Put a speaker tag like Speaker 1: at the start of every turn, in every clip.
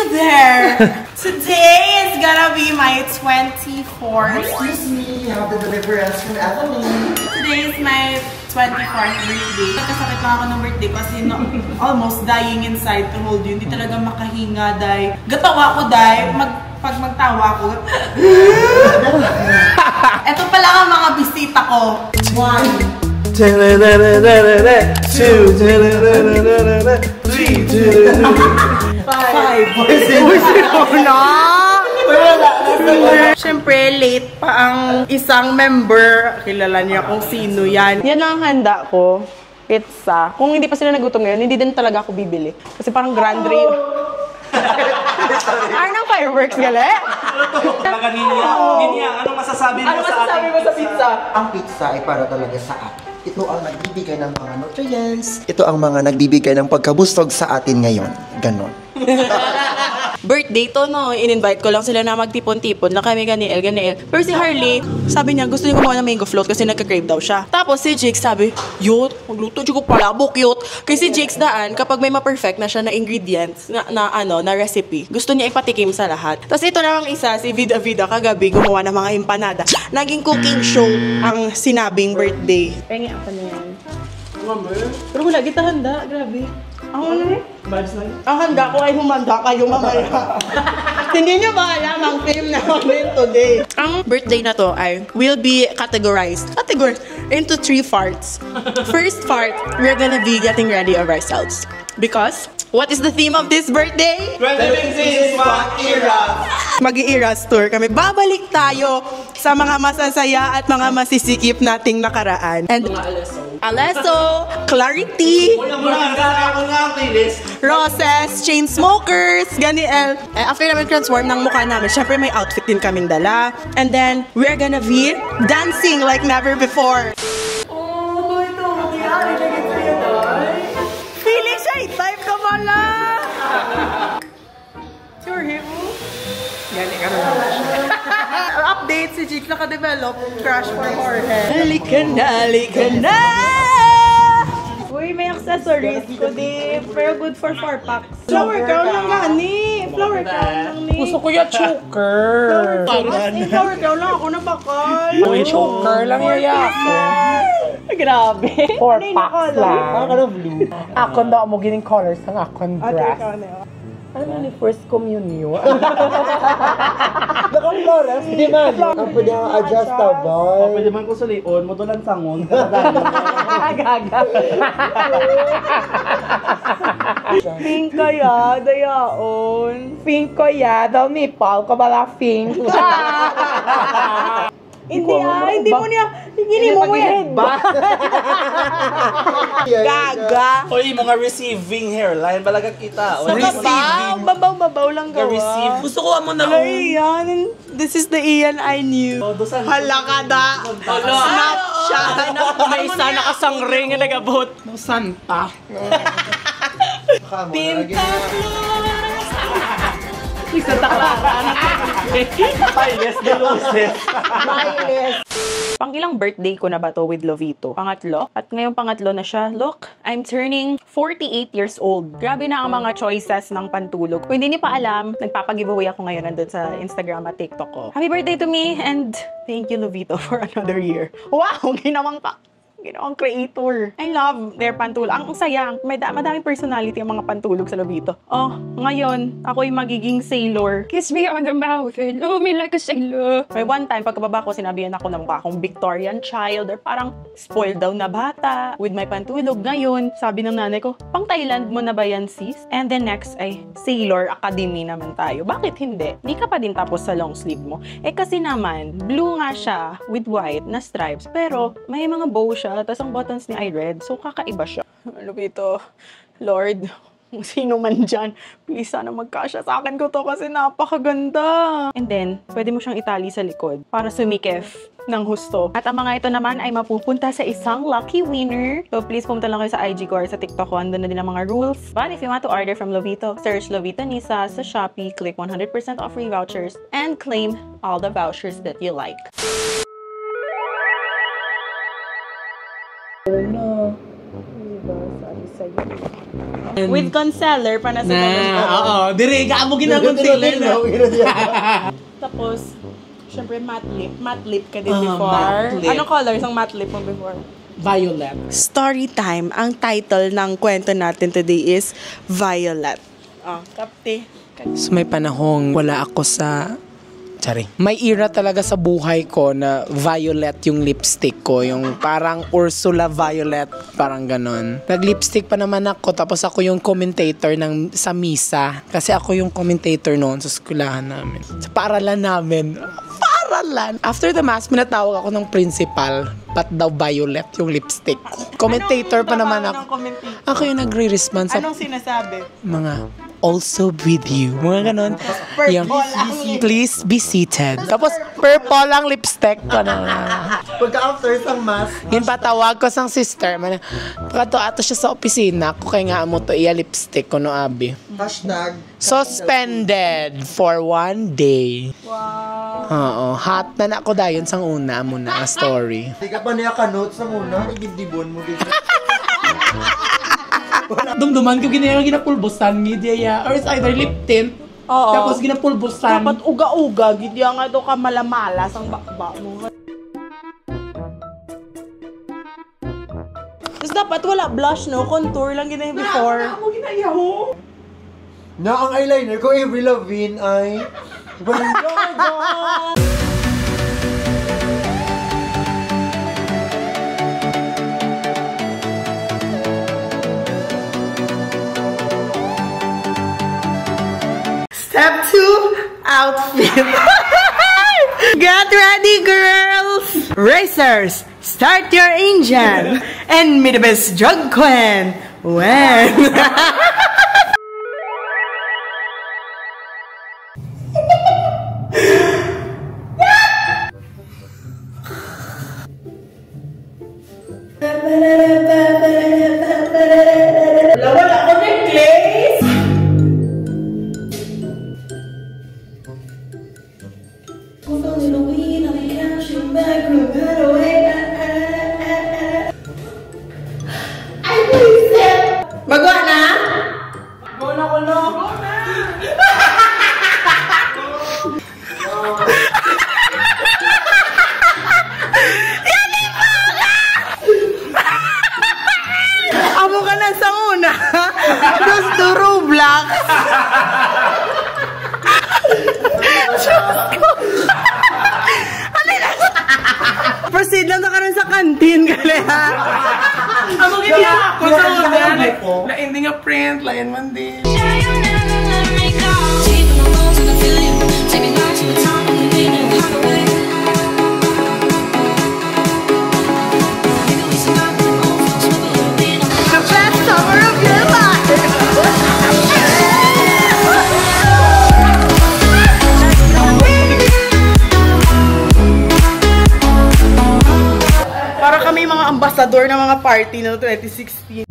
Speaker 1: you there! Today is gonna be my 24th.
Speaker 2: Excuse me, I have the deliverance from Evelyn.
Speaker 1: Today is my 24th birthday. Nagkasakit lang ako ng birthday kasi almost dying inside to hold you. Hindi talaga makahinga, day. Gatawa ko, day. Pag magtawa ko. Ito pala ang mga bisita ko. 1, 2, 3, 5. Siyempre, late pa ang isang member. Kilala niya kung sino yan. Yan ang handa ko. Pizza. Kung hindi pa sila nagutom ngayon, hindi din talaga ako bibili. Kasi parang grand ray. Anong fireworks, gali?
Speaker 3: Ginya, anong masasabi mo sa
Speaker 1: pizza?
Speaker 2: Ang pizza ay para talaga sa atin. Ito ang nagbibigay ng mga nutrients. Ito ang mga nagbibigay ng pagkabustog sa atin ngayon. Ganon.
Speaker 1: Birthday to, no? In-invite ko lang sila na magtipon-tipon na kami Ganiel. Pero si Harley, sabi niya, gusto niya gumawa ng mango float kasi nagka-crave daw siya. Tapos si Jake sabi, yut, magluto siya ko pala, cute. Kasi si Jake's daan, kapag may ma-perfect na siya na ingredients, na recipe, gusto niya ipatikim sa lahat. Tapos ito namang isa, si Vida kagabi, gumawa ng mga empanada. Naging cooking show ang sinabing birthday. Pengi ako na yan. Pero wala, kita handa, grabe. Ang handa ko ay humanda kayo mamaya. Hindi nyo ba alam ang film namin today? Ang birthday na to ay will be categorized into 3 parts. First part, we're gonna be getting ready of ourselves. Because, what is the theme of this birthday?
Speaker 3: 2026 Mag-Eras!
Speaker 1: Mag-Eras tour kami. Babalik tayo sa mga masasaya at mga masisikip nating nakaraan. And Alesso, Clarity, Roses, Chainsmokers, Ganiel. After namin transform ng mukha namin, syempre may outfit din kaming dala. And then, we're gonna be dancing like never before. Oh, ito, magyari na gito yun, ay. Feeling siya, type ka pala! Sure, him? Gani ka na update, si Jake naka-develop Crash for Forehead. Halika na! Uy, may accessories ko di. Pero good for 4 packs. Flower crown lang gani. Flower crown lang ni.
Speaker 3: Gusto ko yung choker.
Speaker 1: Flower crown lang ako na bakal.
Speaker 3: Uy, choker lang yung ako.
Speaker 1: Grabe.
Speaker 3: 4 packs lang. Ako na blue. Ako na mo gining colors ng akong dress.
Speaker 1: Ano ni first communion?
Speaker 2: Nakang Flores, hindi man. Ang pwede ang adjustable.
Speaker 3: Pwede man ko sulion, mo doon sangon.
Speaker 1: Gaga. Pink kaya, dayaon.
Speaker 3: Pink ko ya, daw ni Paul ko bala pink.
Speaker 1: Hindi mo niya, hindi mo yan. Gaga.
Speaker 3: Hoy, mga receiving hairline, balaga kita.
Speaker 1: Babaw lang gawa.
Speaker 3: Receive. Gusto ko mo na.
Speaker 1: Ian, this is the Ian I knew. Halakada. Snapchat.
Speaker 3: May isa nakasangring na nagabot.
Speaker 1: No Santa.
Speaker 2: Pinta.
Speaker 1: Santa Clara.
Speaker 3: Pailes de luces.
Speaker 1: Pangilang birthday ko na ba to with Lovito? Pangatlo. At ngayong pangatlo na siya. Look, I'm turning 48 years old. Grabe na ang mga choices ng pantulog. Kung hindi niyo pa alam, nagpapag-giveaway ako ngayon nandun sa Instagram at TikTok ko. Happy birthday to me and thank you Lovito for another year. Wow! Ginawang creator. I love their pantulog. Ang saya. Madaming personality ang mga pantulog sa Lovito. Oh, ngayon, ako'y magiging sailor.
Speaker 4: Kiss me on the mouth and love me like a sailor.
Speaker 1: May one time, pagkababa ko, sinabihan ako ng mukha akong Victorian child or parang spoiled daw na bata with my pantulog. Ngayon, sabi ng nanay ko, pang Thailand mo na ba yan, sis? And then next ay Sailor Academy naman tayo. Bakit hindi? Di ka pa din tapos sa long sleeve mo. Kasi naman, blue nga siya with white na stripes. Pero may mga bow siya. Tapos ang buttons niya ay red. So, kakaiba siya. Lupito, Lord, kung sino man dyan, please sana magkasya sa akin ko to kasi napakaganda. And then, pwede mo siyang itali sa likod para sumikif ng husto. At ang mga ito naman ay mapupunta sa isang lucky winner. So, please pumunta lang kayo sa IG ko or sa TikTok ko. Andun na din ang mga rules. But if you want to order from Lovito, search Lovito Nisa sa Shopee, click 100% off free vouchers, and claim all the vouchers that you like.
Speaker 3: Ano? Diba? Sabi sa'yo.
Speaker 1: With concealer, pa nasa
Speaker 3: Oo, dire, mo ginamon concealer na.
Speaker 1: Tapos, syempre matte lip. Matte lip ka din
Speaker 3: Matte
Speaker 1: before.
Speaker 3: lip.
Speaker 1: Anong colors ang matte lip mo before?
Speaker 3: Violet.
Speaker 1: Story time. Ang title ng kwento natin today is Violet. Kapte.
Speaker 3: So may panahong wala ako sa... May era talaga sa buhay ko na violet yung lipstick ko. Yung parang Ursula Violet. Parang ganon. Nag-lipstick pa naman ako. Tapos ako yung commentator sa misa. Kasi ako yung commentator noon sa skulahan namin. Sa paaralan namin. Paaralan! After the mass, minatawag ako ng principal. Ba't daw violet yung lipstick ko? Commentator pa naman ako. Ako yung nagre-respond sa...
Speaker 1: Anong sinasabi?
Speaker 3: Mga... also with you. Mga ganon. Yung, please be seated. Tapos, purple ang lipstick ko na.
Speaker 2: Pagka-after sang mass,
Speaker 3: Yun patawag ko sang sister. Pagkato ato siya sa opisina, ko kaya nga mo to iya lipstick ko no abi.
Speaker 2: hashtag,
Speaker 3: Suspended for 1 day.
Speaker 1: Wow.
Speaker 3: Oo. Hot na ko dayon sang una mo na story.
Speaker 2: di ka pa niya ka-notes sa muna, igidibon mo dito.
Speaker 3: Dumduman ko ginapulbusan ngidya or it's either lip tint.
Speaker 1: Oo.
Speaker 3: Tapos ginapulbusan.
Speaker 1: Dapat uga-uga. Gidya nga daw ka malamalas ang bakba mo. Tapos dapat wala blush, no? Contour lang gina before.
Speaker 2: Na ang eyeliner ko, Avril Lavigne ay...
Speaker 1: Step 2, outfit. Get ready, girls! Racers, start your engine. And meet the best drug queen. When? Wala ko necklace! Magawa na? Go na ko, no? Go na! Amo ka na sa una. Gusto Roblox. Proceed lang na karon sa kantin gali ha. Amo gid ako sa una.
Speaker 3: Na hindi nga print, lain man din.
Speaker 1: The best summer of your life. Para kami mga ambasador ng mga party no 2016.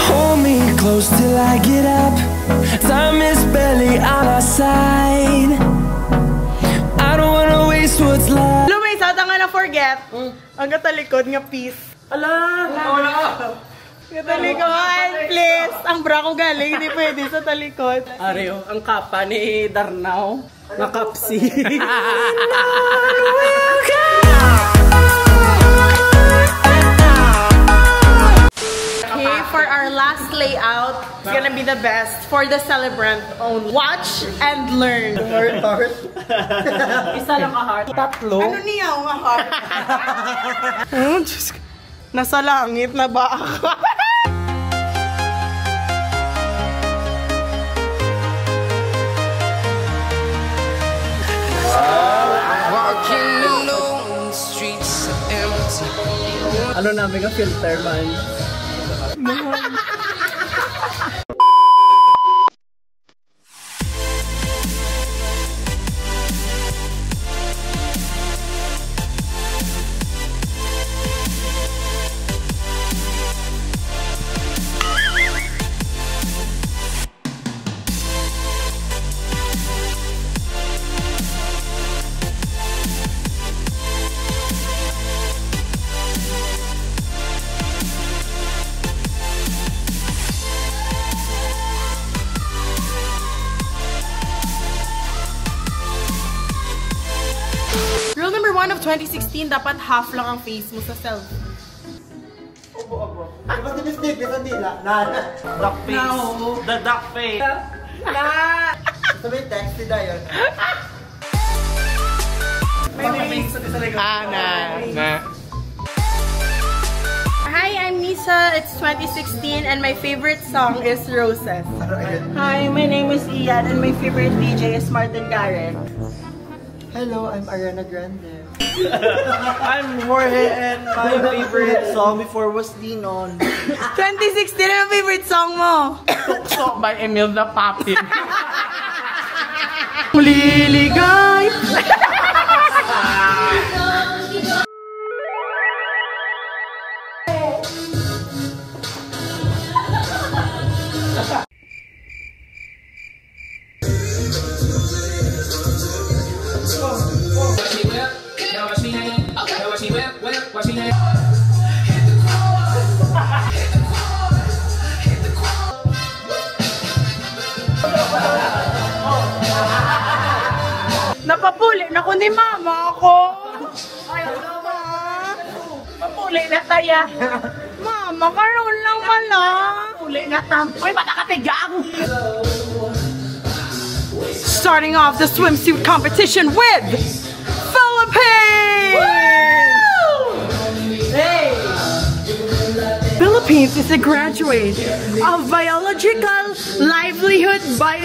Speaker 5: Hold me close till I get up. Time is barely on our side. I don't wanna waste what's left.
Speaker 1: Lumay, sa nga na forget. Ang katalikod nga peace. Ala! Katalikod, please. Ang bra ko galing, hindi pwede sa talikod.
Speaker 6: Areo, ang kapa ni Darnau, nakapsi.
Speaker 1: Okay, for our last layout, it's gonna be the best for the celebrant only. Watch and learn.
Speaker 6: Isa lang ka heart.
Speaker 3: Tatlo.
Speaker 1: Ano niya ang heart? Oh, Diyos ko. Nasa langit na ba ako?
Speaker 6: Ano namin ka filter man?
Speaker 1: 1 of 2016, dapat half lang ang face mo sa selfie.
Speaker 2: Opo. Diba si Miss Nick? Bisa nila?
Speaker 6: Duck face.
Speaker 1: No.
Speaker 6: The duck face.
Speaker 2: Sabi, text si Dayon.
Speaker 1: Hi, I'm Nisa. It's 2016 and my favorite song is Roses. Hi, my name is Ian and my favorite DJ is Martin Garrett.
Speaker 2: Hello, I'm Ariana Grande.
Speaker 6: I'm Jorge and my favorite song before was Dinon.
Speaker 1: 2016 ang favorite song mo?
Speaker 6: Tuktok by Emilda Papin.
Speaker 1: Liligay! Napapuli na ko ni mama ako. Ayaw naman. Papuli na taya. Mama, karoon lang pala. Papuli na tam. Uy, bata ka tigang. Starting off the swimsuit competition with Philippines! Hey! Philippines is a graduate of biological livelihood by...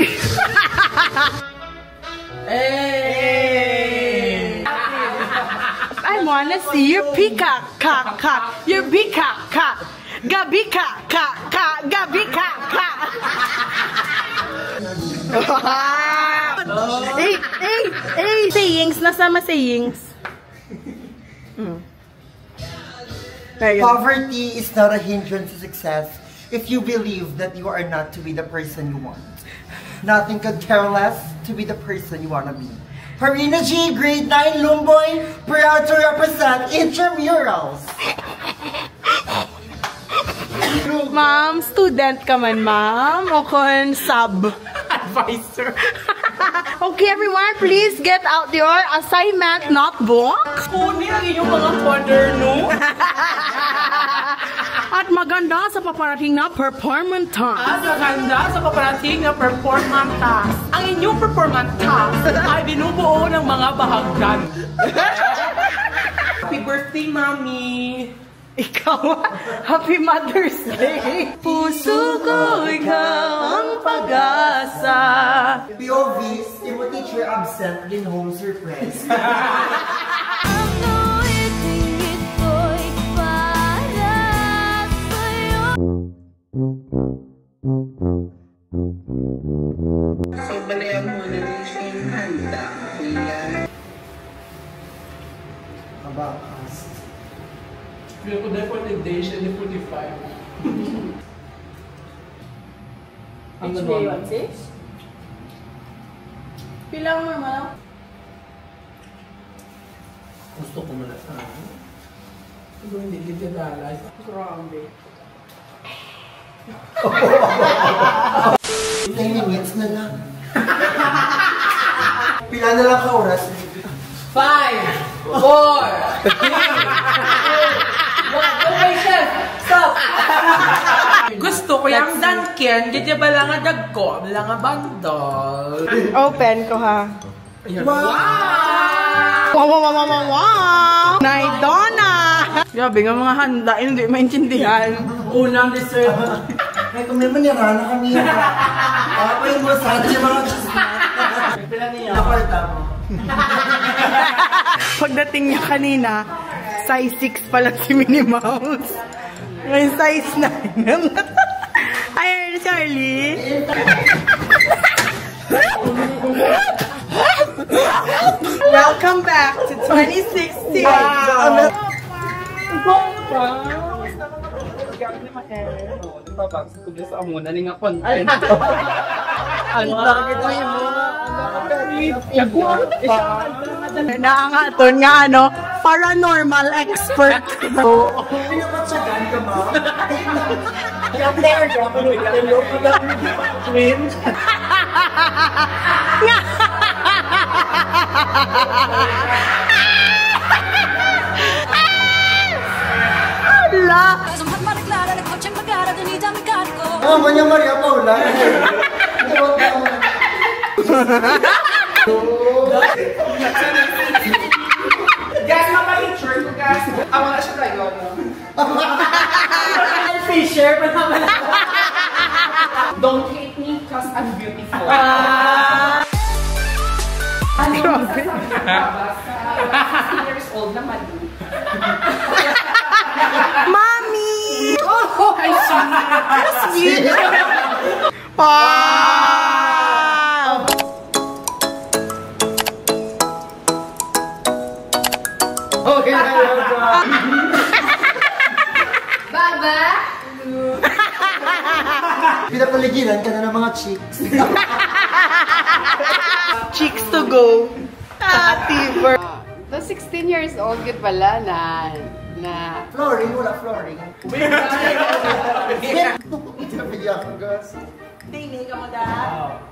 Speaker 1: Hey! I wanna see your peacock, cock, cock, your peacock, cock, gabika, cock, cock, gabika, cock. Sayings, nasama sayings.
Speaker 2: Poverty is not a hindrance to success if you believe that you are not to be the person you want. Nothing could care less to be the person you want to be. Harina G, grade 9, Lumboy, proud to represent intramurals.
Speaker 1: Ma'am, student ka man, ma'am? O kun sub? Advisor. Okay, everyone, please get out your assignment notebook.
Speaker 6: Kunin ang inyong mga kwaderno.
Speaker 1: At maganda sa paparating na performance task.
Speaker 6: At maganda sa paparating na performance task. Ang inyong performance task ay binubuo ng mga bahagdan. Happy birthday, Mommy!
Speaker 1: Ikaw, Happy Mother's Day! Puso ko, ikaw ang pag-asa.
Speaker 2: POVs, if a teacher absent, din home surprise.
Speaker 6: So, balayan mo na rin siyang handa.
Speaker 2: Abakas.
Speaker 6: Feel ko na po day siya ni 45. Ang naman.
Speaker 1: Pilang mo, malaw?
Speaker 6: Gusto ko muna sa Pero hindi kita dalay.
Speaker 1: Grabe.
Speaker 2: 10 minutes na lang. Pila na lang ka oras?
Speaker 6: 5, 4, 3, 2, okay, chef! Stop! Gusto ko yung danken, hindi ba lang nga dagko, lang nga bandol.
Speaker 1: Open ko, ha?
Speaker 2: Wow!
Speaker 1: Wow, wow, wow, wow, wow! Naidona! Grabe nga mga handa, hindi maintindihan.
Speaker 6: Unang dessert.
Speaker 2: Ay, kung naman nira na kami. Apa yung masahe yung mga kasama.
Speaker 6: Pila niya.
Speaker 2: Naparta mo.
Speaker 1: Pagdating niya kanina, size 6 pala si Minnie Mouse. May size 9 naman. Ayun, Charlie. Welcome back to 2016.
Speaker 6: Sa amuna ni nga content. Ano
Speaker 1: Naangaton nga ano, paranormal expert.
Speaker 2: Pinapatsagan ka, ma? Yung there,
Speaker 6: twins.
Speaker 2: mama niya Maria Paula.
Speaker 6: Guys, mapapicture ko guys. Awa na siya tayo.
Speaker 2: Fisher, pa naman.
Speaker 6: Don't hate me because I'm beautiful. Ano yung sa 16 years old na mali?
Speaker 3: Mami!
Speaker 6: Oh, I see.
Speaker 3: Wow!
Speaker 2: Okay,
Speaker 4: Baba!
Speaker 2: pinapaligiran ka na ng mga chicks.
Speaker 3: Chicks to go. Tiber.
Speaker 7: The 16 years old good pala na
Speaker 2: Flooring, wala flooring. Sabi niya ako, guys.
Speaker 6: Tingin ka mo dahil.